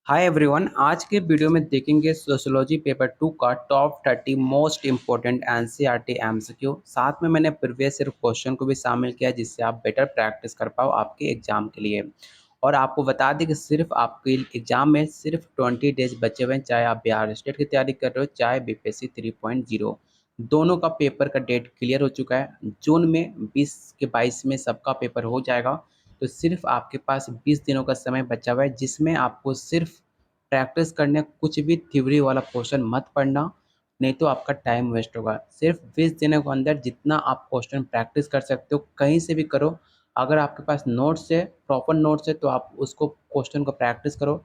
Hi everyone. आज के video में देखेंगे सोशियोलॉजी पेपर 2 का top 30 most important NCERT MCQ. साथ में मैंने प्रीवियस ईयर क्वेश्चन को भी शामिल किया जिससे आप बेटर प्रैक्टिस कर पाओ आपके एग्जाम के लिए। और आपको बता दें कि सिर्फ आपके एग्जाम में सिर्फ 20 डेज बचे हुए हैं, चाहे आप बिहार स्टेट की तैयारी कर रहे हो चाहे बीपीएससी 3.0। दोनों का पेपर का डेट क्लियर हो चुका है। जून में 20 के 22 में सबका पेपर हो जाएगा। तो सिर्फ आपके पास 20 दिनों का समय बचा हुआ है जिसमें आपको सिर्फ प्रैक्टिस करने, कुछ भी थ्योरी वाला क्वेश्चन मत पढ़ना, नहीं तो आपका टाइम वेस्ट होगा। सिर्फ 20 दिनों के अंदर जितना आप क्वेश्चन प्रैक्टिस कर सकते हो कहीं से भी करो। अगर आपके पास नोट्स है, प्रॉपर नोट्स है, तो आप उसको क्वेश्चन को प्रैक्टिस करो।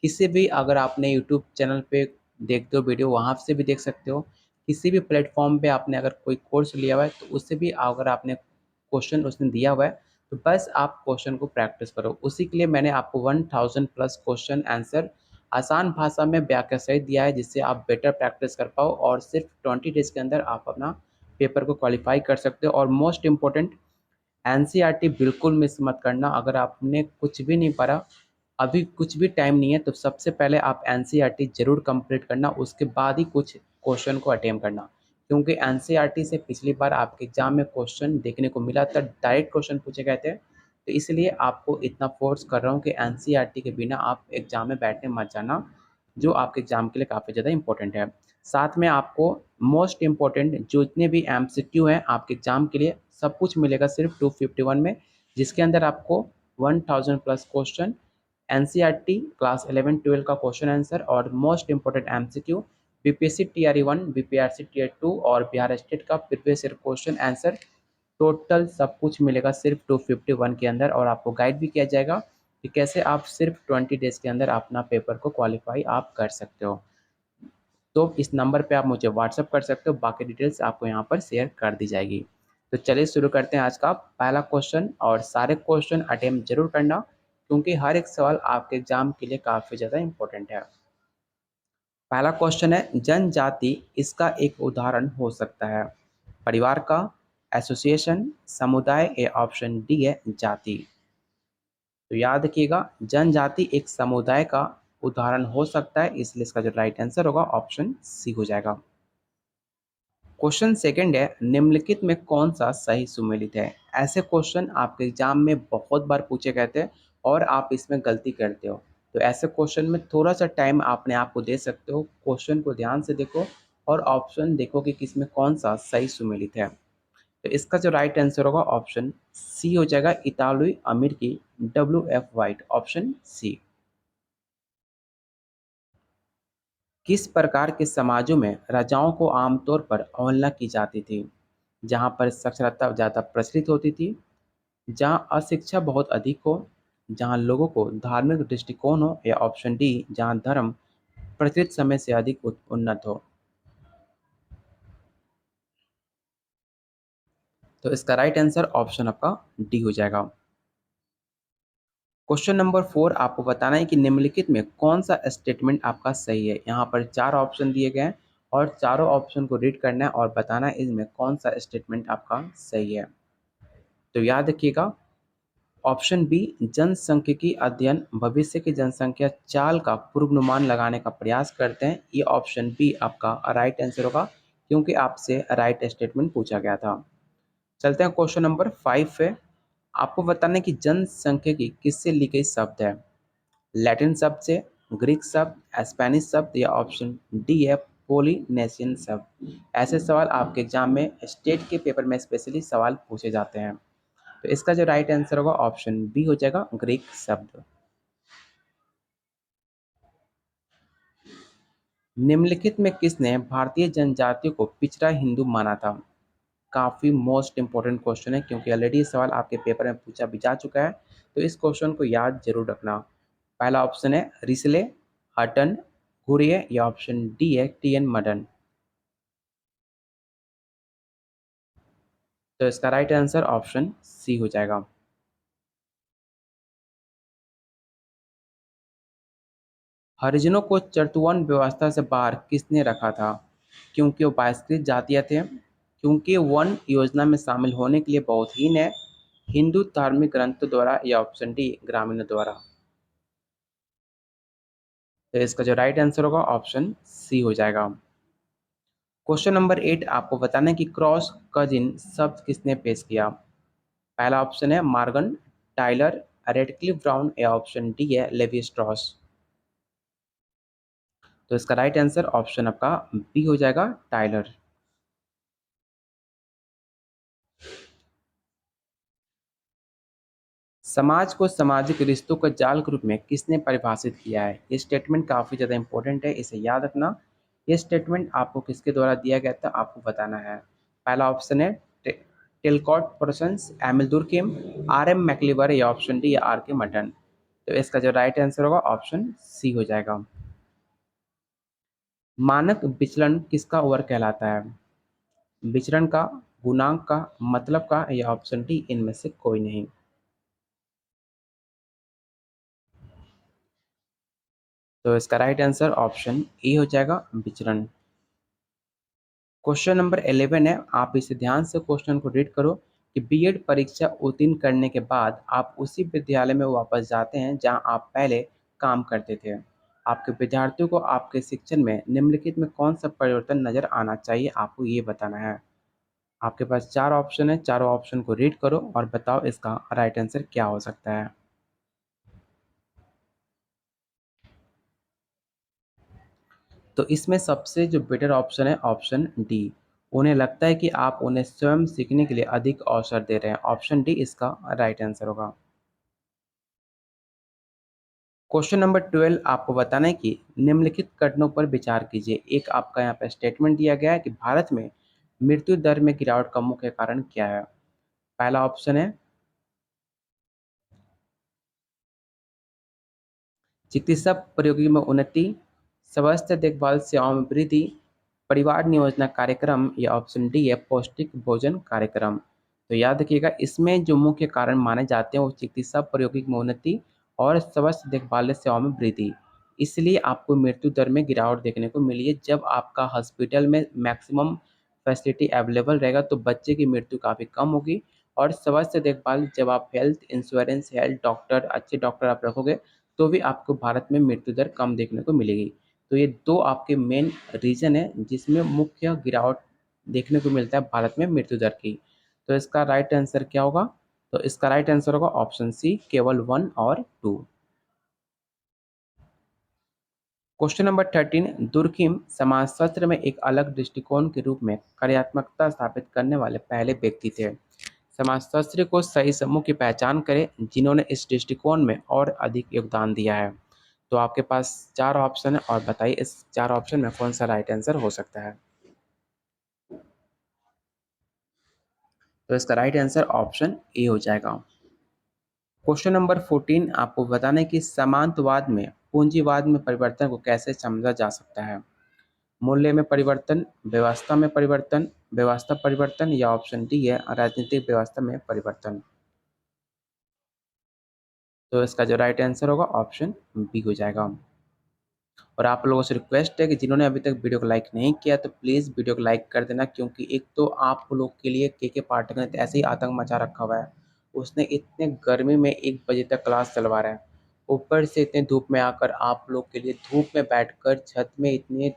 किसी भी, अगर आपने यूट्यूब चैनल पे देखते हो वीडियो, वहाँ से भी देख सकते हो। किसी भी प्लेटफॉर्म पे आपने अगर कोई कोर्स लिया हुआ है तो उससे भी अगर आपने क्वेश्चन उसने दिया हुआ है तो बस आप क्वेश्चन को प्रैक्टिस करो। उसी के लिए मैंने आपको 1000 प्लस क्वेश्चन आंसर आसान भाषा में व्याख्या सहित दिया है जिससे आप बेटर प्रैक्टिस कर पाओ और सिर्फ 20 डेज के अंदर आप अपना पेपर को क्वालिफाई कर सकते हो। और मोस्ट इम्पोर्टेंट, एनसीईआरटी बिल्कुल मिस मत करना। अगर आपने कुछ भी नहीं पढ़ा, अभी कुछ भी टाइम नहीं है, तो सबसे पहले आप एनसीईआरटी जरूर कंप्लीट करना, उसके बाद ही कुछ क्वेश्चन को अटेम्प्ट करना। क्योंकि एनसीईआरटी से पिछली बार आपके एग्जाम में क्वेश्चन देखने को मिला था, डायरेक्ट क्वेश्चन पूछे गए थे। तो इसलिए आपको इतना फोर्स कर रहा हूँ कि एनसीईआरटी के बिना आप एग्जाम में बैठने मत जाना, जो आपके एग्जाम के लिए काफ़ी ज़्यादा इंपॉर्टेंट है। साथ में आपको मोस्ट इम्पॉर्टेंट जो जितने भी एमसीक्यू हैं आपके एग्जाम के लिए, सब कुछ मिलेगा सिर्फ 251 में, जिसके अंदर आपको 1000 प्लस क्वेश्चन, एनसीईआरटी क्लास 11-12 का क्वेश्चन आंसर और most important MCQ, BPSC TRE 1, BPRC TR 2 और बिहार स्टेट का previous year question answer. Total सब कुछ मिलेगा सिर्फ 251 के अंदर। और आपको गाइड भी किया जाएगा कि कैसे आप सिर्फ 20 डेज के अंदर अपना पेपर को क्वालिफाई आप कर सकते हो। तो इस नंबर पे आप मुझे व्हाट्सअप कर सकते हो, बाकी डिटेल्स आपको यहाँ पर शेयर कर दी जाएगी। तो चलिए शुरू करते हैं आज का पहला क्वेश्चन, और सारे क्वेश्चन अटेम्प्ट जरूर करना क्योंकि हर एक सवाल आपके एग्जाम के लिए काफ़ी ज़्यादा इंपॉर्टेंट है। पहला क्वेश्चन है, जनजाति इसका एक उदाहरण हो सकता है? परिवार का, एसोसिएशन, समुदाय, या ऑप्शन डी है जाति। तो याद रखिएगा, जनजाति एक समुदाय का उदाहरण हो सकता है, इसलिए इसका जो राइट आंसर होगा ऑप्शन सी हो जाएगा। क्वेश्चन सेकंड है, निम्नलिखित में कौन सा सही सुमेलित है? ऐसे क्वेश्चन आपके एग्जाम में बहुत बार पूछे गए थे और आप इसमें गलती करते हो। तो ऐसे क्वेश्चन में थोड़ा सा टाइम अपने आप को दे सकते हो, क्वेश्चन को ध्यान से देखो और ऑप्शन देखो कि किसमें कौन सा सही सुमेलित है। तो इसका जो राइट आंसर होगा ऑप्शन सी हो जाएगा, इतालवी अमीर की WF वाइट, ऑप्शन सी। किस प्रकार के समाजों में राजाओं को आमतौर पर अवहेलना की जाती थी? जहाँ पर साक्षरता ज़्यादा प्रचलित होती थी, जहाँ अशिक्षा बहुत अधिक हो, जहाँ लोगों को धार्मिक दृष्टिकोण हो, या ऑप्शन डी जहाँ धर्म प्रचलित समय से अधिक उन्नत हो। तो इसका राइट आंसर ऑप्शन आपका डी हो जाएगा। क्वेश्चन नंबर 4, आपको बताना है कि निम्नलिखित में कौन सा स्टेटमेंट आपका सही है। यहाँ पर 4 ऑप्शन दिए गए हैं और चारों ऑप्शन को रीड करना है और बताना है इसमें कौन सा स्टेटमेंट आपका सही है। तो याद रखिएगा, ऑप्शन बी, जनसांख्यिकी अध्ययन भविष्य की जनसंख्या चाल का पूर्वानुमान लगाने का प्रयास करते हैं, ये ऑप्शन बी आपका राइट आंसर होगा क्योंकि आपसे राइट स्टेटमेंट पूछा गया था। चलते हैं क्वेश्चन नंबर 5 पे। आपको बताना है कि जनसांख्यिकी किससे ली गई शब्द है? लैटिन शब्द से, ग्रीक शब्द, स्पेनिश शब्द, या ऑप्शन डी है पोलिनेशियन शब्द। ऐसे सवाल आपके एग्जाम में स्टेट के पेपर में स्पेशली सवाल पूछे जाते हैं। तो इसका जो राइट आंसर होगा ऑप्शन बी हो जाएगा, ग्रीक शब्द। निम्नलिखित में किसने भारतीय जनजातियों को पिछड़ा हिंदू माना था? काफ़ी मोस्ट इंपॉर्टेंट क्वेश्चन है क्योंकि ऑलरेडी सवाल आपके पेपर में पूछा भी जा चुका है। तो इस क्वेश्चन को याद जरूर रखना। पहला ऑप्शन है रिसले, हटन, घुरिये, या ऑप्शन डी है TN मडन। तो इसका राइट आंसर ऑप्शन सी हो जाएगा। हरिजनों को चतुवन व्यवस्था से बाहर किसने रखा था? क्योंकि वो बहिष्कृत जातीय थे, क्योंकि वन योजना में शामिल होने के लिए बहुत हीन है, हिंदू धार्मिक ग्रंथों द्वारा, या ऑप्शन डी ग्रामीणों द्वारा। तो इसका जो राइट आंसर होगा ऑप्शन सी हो जाएगा। क्वेश्चन नंबर 8 आपको बताना है कि क्रॉस कजिन शब्द किसने पेश किया। पहला ऑप्शन है मार्गन टाइलर, रेडक्लिफ ब्राउन या ऑप्शन डी है लेवी स्ट्रॉस। तो इसका राइट आंसर ऑप्शन आपका बी हो जाएगा टाइलर। समाज को सामाजिक रिश्तों के जाल के रूप में किसने परिभाषित किया है। ये स्टेटमेंट काफ़ी ज़्यादा इंपॉर्टेंट है, इसे याद रखना। ये स्टेटमेंट आपको किसके द्वारा दिया गया था आपको बताना है। पहला ऑप्शन है Talcott Parsons, Emile Durkheim, R M MacIver या ऑप्शन डी या आर के मटन। तो इसका जो राइट आंसर होगा ऑप्शन सी हो जाएगा। मानक विचलन किसका वर्ग कहलाता है। विचरण का, गुणांक का, मतलब का या ऑप्शन डी इनमें से कोई नहीं। तो इसका राइट आंसर ऑप्शन ए हो जाएगा विचरण। क्वेश्चन नंबर 11 है, आप इसे ध्यान से क्वेश्चन को रीड करो कि बीएड परीक्षा उत्तीर्ण करने के बाद आप उसी विद्यालय में वापस जाते हैं जहां आप पहले काम करते थे। आपके विद्यार्थियों को आपके शिक्षण में निम्नलिखित में कौन सा परिवर्तन नजर आना चाहिए, आपको ये बताना है। आपके पास चार ऑप्शन है, चारों ऑप्शन को रीड करो और बताओ इसका राइट आंसर क्या हो सकता है। तो इसमें सबसे जो बेटर ऑप्शन है ऑप्शन डी। उन्हें लगता है कि आप उन्हें स्वयं सीखने के लिए अधिक अवसर दे रहे हैं। ऑप्शन डी इसका राइट आंसर होगा। क्वेश्चन नंबर 12 आपको बताना है कि निम्नलिखित कथनों पर विचार कीजिए। एक आपका यहाँ पे स्टेटमेंट दिया गया है कि भारत में मृत्यु दर में गिरावट का मुख्य कारण क्या है। पहला ऑप्शन है चिकित्सा प्रौद्योगिकी में उन्नति, स्वास्थ्य देखभाल सेवाओं में वृद्धि, परिवार नियोजन कार्यक्रम या ऑप्शन डी है पौष्टिक भोजन कार्यक्रम। तो याद रखिएगा इसमें जो मुख्य कारण माने जाते हैं वो चिकित्सा प्रौद्योगिकी में उन्नति और स्वास्थ्य देखभाल सेवाओं में वृद्धि। इसलिए आपको मृत्यु दर में गिरावट देखने को मिली है। जब आपका हॉस्पिटल में मैक्सिमम फैसिलिटी अवेलेबल रहेगा तो बच्चे की मृत्यु काफ़ी कम होगी। और स्वास्थ्य देखभाल जब आप हेल्थ इंश्योरेंस, हेल्थ डॉक्टर, अच्छे डॉक्टर आप रखोगे तो भी आपको भारत में मृत्यु दर कम देखने को मिलेगी। तो ये दो आपके मेन रीज़न है जिसमें मुख्य गिरावट देखने को मिलता है भारत में मृत्यु दर की। तो इसका राइट आंसर क्या होगा। तो इसका राइट आंसर होगा ऑप्शन सी केवल 1 और 2। क्वेश्चन नंबर 13 दुर्खिम समाजशास्त्र में एक अलग दृष्टिकोण के रूप में कार्यात्मकता स्थापित करने वाले पहले व्यक्ति थे। समाजशास्त्री को सही समूह की पहचान करें जिन्होंने इस दृष्टिकोण में और अधिक योगदान दिया है। तो आपके पास चार ऑप्शन है और बताइए इस चार ऑप्शन में कौन सा राइट आंसर हो सकता है। तो इसका राइट आंसर ऑप्शन ए हो जाएगा। क्वेश्चन नंबर 14 आपको बताना है कि सामंतवाद में पूंजीवाद में परिवर्तन को कैसे समझा जा सकता है। मूल्य में परिवर्तन, व्यवस्था परिवर्तन या ऑप्शन डी है राजनीतिक व्यवस्था में परिवर्तन। तो इसका जो राइट आंसर होगा ऑप्शन बी हो जाएगा। और आप लोगों से रिक्वेस्ट है कि जिन्होंने अभी तक वीडियो को लाइक नहीं किया तो प्लीज़ वीडियो को लाइक कर देना, क्योंकि एक तो आप लोग के लिए के पाठक ने तो ऐसे ही आतंक मचा रखा हुआ है। उसने इतने गर्मी में 1 बजे तक क्लास चलवा रहा है, ऊपर से इतने धूप में आकर आप लोग के लिए धूप में बैठकर छत में इतनी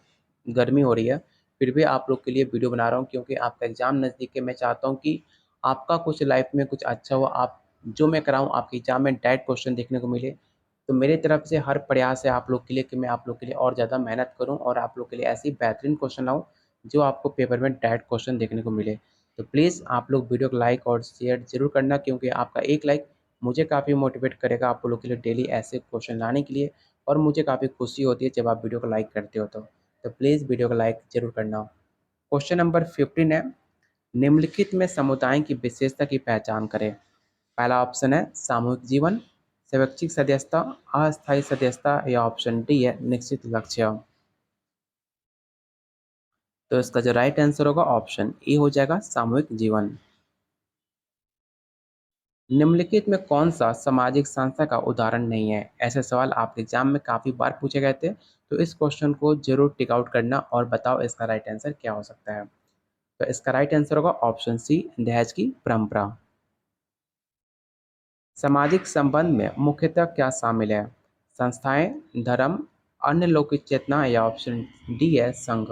गर्मी हो रही है, फिर भी आप लोग के लिए वीडियो बना रहा हूँ क्योंकि आपका एग्ज़ाम नज़दीक है। मैं चाहता हूँ कि आपका कुछ लाइफ में कुछ अच्छा हो, आप जो मैं कराऊँ आपके एग्ज़ाम में डायरेक्ट क्वेश्चन देखने को मिले। तो मेरी तरफ से हर प्रयास है आप लोग के लिए कि मैं आप लोग के लिए और ज़्यादा मेहनत करूँ और आप लोग के लिए ऐसे ही बेहतरीन क्वेश्चन लाऊँ जो आपको पेपर में डायरेक्ट क्वेश्चन देखने को मिले। तो प्लीज़ आप लोग वीडियो को लाइक और शेयर ज़रूर करना, क्योंकि आपका एक लाइक मुझे काफ़ी मोटिवेट करेगा आप लोग के लिए डेली ऐसे क्वेश्चन लाने के लिए। और मुझे काफ़ी खुशी होती है जब आप वीडियो को लाइक करते हो। तो प्लीज़ वीडियो को लाइक ज़रूर करना। क्वेश्चन नंबर 15 है, निम्नलिखित में समुदाय की विशेषता की पहचान करें। पहला ऑप्शन है सामूहिक जीवन, स्वैच्छिक सदस्यता, अस्थायी सदस्यता या ऑप्शन डी है निश्चित लक्ष्य। तो इसका जो राइट आंसर होगा ऑप्शन ए हो जाएगा सामूहिक जीवन। निम्नलिखित में कौन सा सामाजिक संस्था का उदाहरण नहीं है। ऐसे सवाल आपके एग्जाम में काफ़ी बार पूछे गए थे, तो इस क्वेश्चन को जरूर टिक आउट करना और बताओ इसका राइट आंसर क्या हो सकता है। तो इसका राइट आंसर होगा ऑप्शन सी दहेज की परंपरा। सामाजिक संबंध में मुख्यतः क्या शामिल है। संस्थाएं, धर्म, अन्य लौकिक चेतना या ऑप्शन डी है संघ।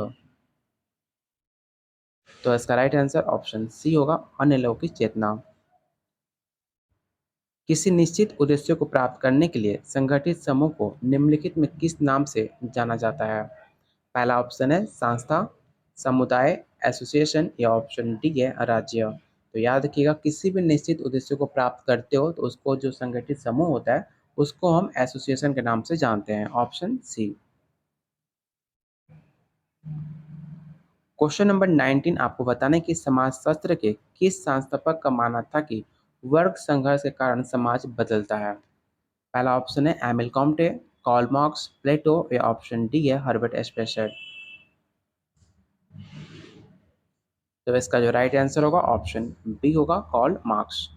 तो इसका राइट आंसर ऑप्शन सी होगा, अन्य लौकिक चेतना। किसी निश्चित उद्देश्य को प्राप्त करने के लिए संगठित समूह को निम्नलिखित में किस नाम से जाना जाता है? पहला ऑप्शन है संस्था, समुदाय, एसोसिएशन या ऑप्शन डी है राज्य। तो याद रखिएगा, किसी भी निश्चित उद्देश्य को प्राप्त करते हो तो उसको जो संगठित समूह होता है उसको हम एसोसिएशन के नाम से जानते हैं। Option C. क्वेश्चन नंबर 19 आपको बताना है कि समाजशास्त्र के किस संस्थापक का मानना था कि वर्ग संघर्ष के कारण समाज बदलता है? पहला ऑप्शन है एमिल कॉम्टे, कार्ल मार्क्स, प्लेटो या ऑप्शन डी है हर्बर्ट स्पेंसर। तो इसका जो राइट आंसर होगा ऑप्शन बी होगा, कार्ल मार्क्स।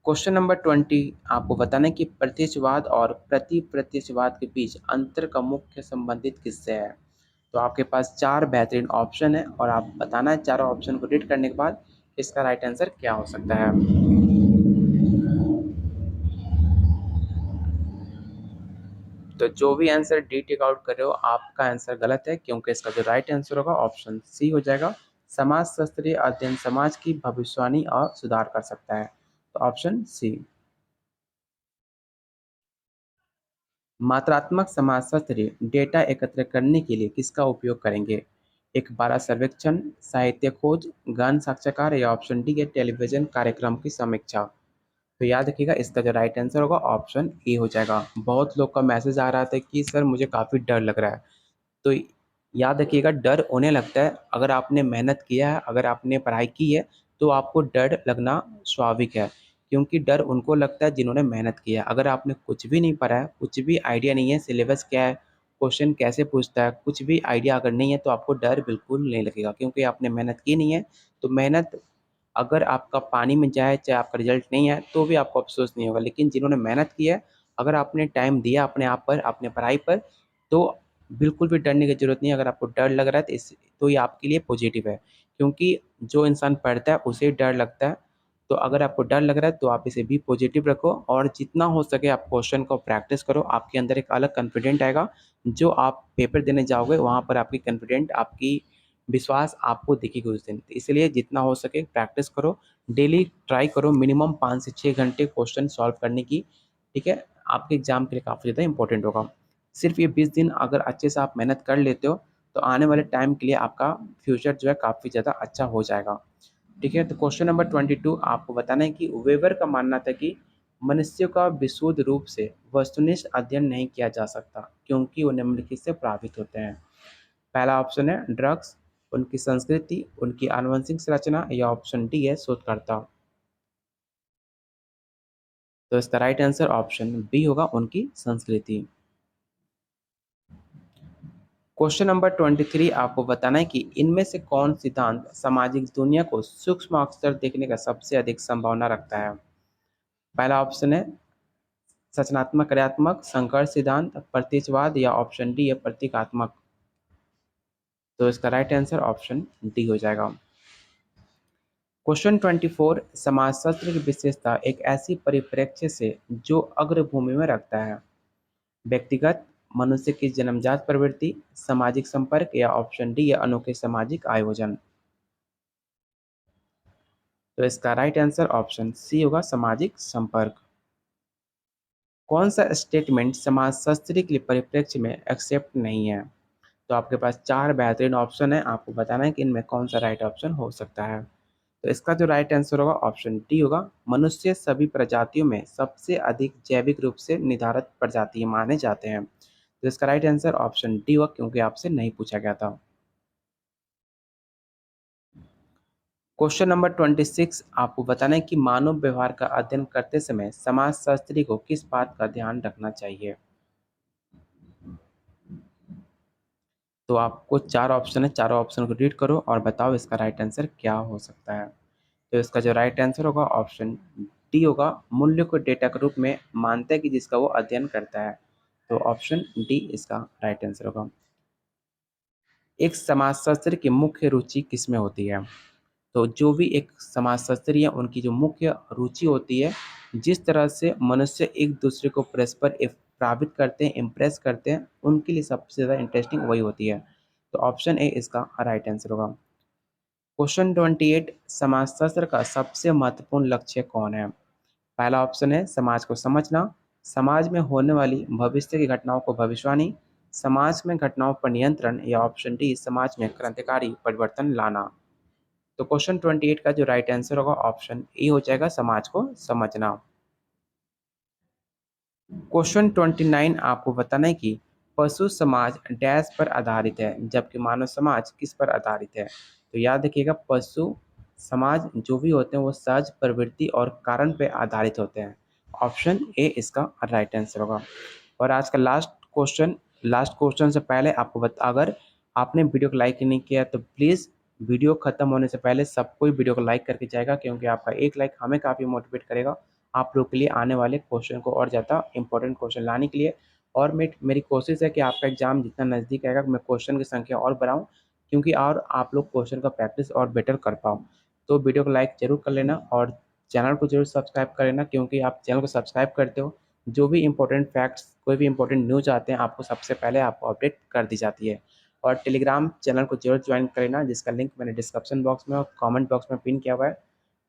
क्वेश्चन नंबर 20 आपको बताना है कि प्रत्यक्षवाद और प्रतिप्रत्यक्षवाद के बीच अंतर का मुख्य संबंधित किससे है? तो आपके पास चार बेहतरीन ऑप्शन है और आप बताना है चारों ऑप्शन को रीड करने के बाद इसका राइट आंसर क्या हो सकता है। तो जो भी आंसर डी टिक आउट कर रहे हो आपका आंसर गलत है, क्योंकि इसका जो राइट आंसर होगा ऑप्शन सी हो जाएगा। समाज शास्त्रीय अध्ययन समाज की भविष्यवाणी और सुधार कर सकता है। तो ऑप्शन सी। मात्रात्मक समाजशास्त्री डेटा एकत्र करने के लिए किसका उपयोग करेंगे? एक बारह सर्वेक्षण, साहित्य खोज, गहन साक्षात्कार या ऑप्शन डी है टेलीविजन कार्यक्रम की समीक्षा। तो याद रखिएगा, इसका जो राइट आंसर होगा ऑप्शन ए हो जाएगा। बहुत लोग का मैसेज आ रहा था कि सर मुझे काफ़ी डर लग रहा है। तो याद रखिएगा, डर उन्हें लगता है अगर आपने मेहनत किया है, अगर आपने पढ़ाई की है तो आपको डर लगना स्वाभाविक है, क्योंकि डर उनको लगता है जिन्होंने मेहनत किया है। अगर आपने कुछ भी नहीं पढ़ा है, कुछ भी आइडिया नहीं है सिलेबस क्या है, क्वेश्चन कैसे पूछता है, कुछ भी आइडिया अगर नहीं है तो आपको डर बिल्कुल नहीं लगेगा, क्योंकि आपने मेहनत की नहीं है। तो मेहनत अगर आपका पानी में जाए, चाहे आपका रिजल्ट नहीं आए तो भी आपको अफ़सोस नहीं होगा, लेकिन जिन्होंने मेहनत की है, अगर आपने टाइम दिया अपने आप पर, अपने पढ़ाई पर, तो बिल्कुल भी डरने की ज़रूरत नहीं है। अगर आपको डर लग रहा है तो ये आपके लिए पॉजिटिव है, क्योंकि जो इंसान पढ़ता है उसे डर लगता है। तो अगर आपको डर लग रहा है तो आप इसे भी पॉजिटिव रखो और जितना हो सके आप क्वेश्चन को प्रैक्टिस करो। आपके अंदर एक अलग कॉन्फिडेंट आएगा, जो आप पेपर देने जाओगे वहाँ पर आपकी कॉन्फिडेंट, आपकी विश्वास आपको दिखेगी उस दिन। तो इसलिए जितना हो सके प्रैक्टिस करो, डेली ट्राई करो मिनिमम 5 से 6 घंटे क्वेश्चन सॉल्व करने की, ठीक है? आपके एग्ज़ाम के लिए काफ़ी ज़्यादा इंपॉर्टेंट होगा। सिर्फ ये 20 दिन अगर अच्छे से आप मेहनत कर लेते हो तो आने वाले टाइम के लिए आपका फ्यूचर जो है काफ़ी ज़्यादा अच्छा हो जाएगा, ठीक है? तो क्वेश्चन नंबर 22 आपको बताना है कि वेबर का मानना था कि मनुष्य का विशुद्ध रूप से वस्तुनिष्ठ अध्ययन नहीं किया जा सकता, क्योंकि वो निम्नलिखित से प्रभावित होते हैं। पहला ऑप्शन है ड्रग्स, उनकी संस्कृति, उनकी आनुवंशिक संरचना या ऑप्शन डी है शोधकर्ता। तो इसका राइट आंसर ऑप्शन बी होगा, उनकी संस्कृति। क्वेश्चन नंबर 23 आपको बताना है कि इनमें से कौन सिद्धांत सामाजिक दुनिया को सूक्ष्म अक्षर देखने का सबसे अधिक संभावना रखता है? पहला ऑप्शन है सचनात्मक क्रियात्मक संकर्ष सिद्धांत, प्रतीकवाद या ऑप्शन डी है प्रतीकात्मक। तो इसका राइट आंसर ऑप्शन डी हो जाएगा। क्वेश्चन 24 समाजशास्त्र की विशेषता एक ऐसी परिप्रेक्ष्य से जो अग्रभूमि में रखता है? व्यक्तिगत, मनुष्य की जन्मजात प्रवृत्ति, सामाजिक संपर्क या ऑप्शन डी है अनोखे सामाजिक आयोजन। तो इसका राइट आंसर ऑप्शन सी होगा, सामाजिक संपर्क। कौन सा स्टेटमेंट समाजशास्त्री के लिए परिप्रेक्ष्य में एक्सेप्ट नहीं है? तो आपके पास चार बेहतरीन ऑप्शन है, आपको बताना है कि इनमें कौन सा राइट ऑप्शन हो सकता है। तो इसका जो राइट आंसर होगा ऑप्शन डी होगा, मनुष्य सभी प्रजातियों में सबसे अधिक जैविक रूप से निर्धारित प्रजाति माने जाते हैं। तो इसका राइट आंसर ऑप्शन डी होगा, क्योंकि आपसे नहीं पूछा गया था। क्वेश्चन नंबर 26 आपको बताना है कि मानव व्यवहार का अध्ययन करते समय समाजशास्त्री को किस बात का ध्यान रखना चाहिए? तो आपको चार ऑप्शन है, चारों ऑप्शन को रीड करो और बताओ इसका राइट आंसर क्या हो सकता है। तो इसका जो राइट आंसर होगा ऑप्शन डी होगा, मूल्य को डेटा के रूप में मानता है कि जिसका वो अध्ययन करता है। तो ऑप्शन डी इसका राइट आंसर होगा। एक समाजशास्त्री की मुख्य रुचि किसमें होती है? तो जो भी एक समाजशास्त्री है उनकी जो मुख्य रुचि होती है जिस तरह से मनुष्य एक दूसरे को परस्पर प्रभावित करते हैं, इम्प्रेस करते हैं, उनके लिए सबसे ज़्यादा इंटरेस्टिंग वही होती है। तो ऑप्शन ए इसका राइट आंसर होगा। क्वेश्चन 28, समाजशास्त्र का सबसे महत्वपूर्ण लक्ष्य कौन है? पहला ऑप्शन है समाज को समझना, समाज में होने वाली भविष्य की घटनाओं को भविष्यवाणी, समाज में घटनाओं पर नियंत्रण, या ऑप्शन डी समाज में क्रांतिकारी परिवर्तन लाना। तो क्वेश्चन 28 का जो राइट आंसर होगा ऑप्शन ए हो जाएगा, समाज को समझना। क्वेश्चन 29 आपको बताना है कि पशु समाज डैश पर आधारित है जबकि मानव समाज किस पर आधारित है। तो याद रखिएगा, पशु समाज जो भी होते हैं वो सहज प्रवृत्ति और कारण पे आधारित होते हैं। ऑप्शन ए इसका राइट आंसर होगा। और आज का लास्ट क्वेश्चन से पहले आपको बता, अगर आपने वीडियो को लाइक नहीं किया तो प्लीज़ वीडियो खत्म होने से पहले सब कोई वीडियो को लाइक करके जाएगा, क्योंकि आपका एक लाइक हमें काफ़ी मोटिवेट करेगा आप लोग के लिए आने वाले क्वेश्चन को और ज़्यादा इंपॉर्टेंट क्वेश्चन लाने के लिए। और मेरी कोशिश है कि आपका एग्ज़ाम जितना नज़दीक आएगा मैं क्वेश्चन की संख्या और बढ़ाऊँ, क्योंकि और आप लोग क्वेश्चन का प्रैक्टिस और बेटर कर पाओ। तो वीडियो को लाइक ज़रूर कर लेना और चैनल को ज़रूर सब्सक्राइब कर लेना, क्योंकि आप चैनल को सब्सक्राइब करते हो जो भी इंपॉर्टेंट फैक्ट्स, कोई भी इंपॉर्टेंट न्यूज़ आते हैं आपको सबसे पहले आपको अपडेट कर दी जाती है। और टेलीग्राम चैनल को जरूर ज्वाइन कर लेना, जिसका लिंक मैंने डिस्क्रिप्शन बॉक्स में और कमेंट बॉक्स में पिन किया हुआ है।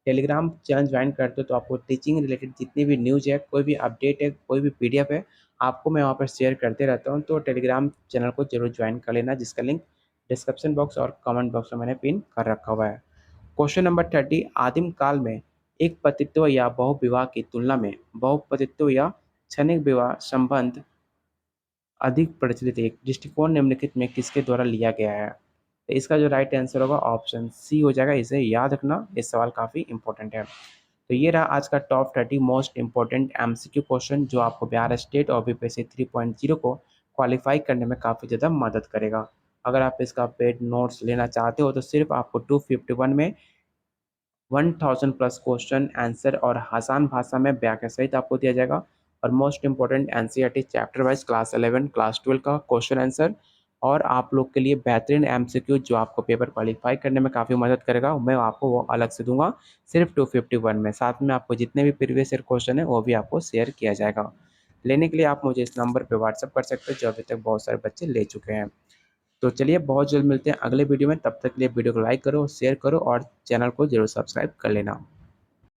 टेलीग्राम चैनल ज्वाइन करते हो तो आपको टीचिंग रिलेटेड जितनी भी न्यूज़ है, कोई भी अपडेट है, कोई भी पीडीएफ है, आपको मैं वहाँ पर शेयर करते रहता हूँ। तो टेलीग्राम चैनल को जरूर ज्वाइन कर लेना, जिसका लिंक डिस्क्रिप्शन बॉक्स और कमेंट बॉक्स में मैंने पिन कर रखा हुआ है। क्वेश्चन नंबर 30, आदिम काल में एक पतित्व या बहुविवाह की तुलना में बहुपतित्व या क्षणिक विवाह संबंध अधिक प्रचलित एक दृष्टिकोण निम्नलिखित में किसके द्वारा लिया गया है? तो इसका जो राइट आंसर होगा ऑप्शन सी हो जाएगा। इसे याद रखना, ये सवाल काफ़ी इंपॉर्टेंट है। तो ये रहा आज का top 30 most important MCQ question, जो आपको बिहार स्टेट और बीपीएससी 3.0 को क्वालिफाई करने में काफ़ी ज़्यादा मदद करेगा। अगर आप इसका पेड नोट्स लेना चाहते हो तो सिर्फ आपको 251 में 1000 प्लस क्वेश्चन आंसर और आसान भाषा में व्याख्या सहित आपको दिया जाएगा। और most important NCERT chapter wise class 11 class 12 का क्वेश्चन आंसर, और आप लोग के लिए बेहतरीन एमसीक्यू जो आपको पेपर क्वालिफाई करने में काफ़ी मदद करेगा, मैं आपको वो अलग से दूंगा सिर्फ 251 में। साथ में आपको जितने भी प्रीवियस ईयर क्वेश्चन है वो भी आपको शेयर किया जाएगा। लेने के लिए आप मुझे इस नंबर पर व्हाट्सअप कर सकते हो, जो अभी तक बहुत सारे बच्चे ले चुके हैं। तो चलिए बहुत जल्द मिलते हैं अगले वीडियो में, तब तक के लिए वीडियो को लाइक करो, शेयर करो और चैनल को जरूर सब्सक्राइब कर लेना।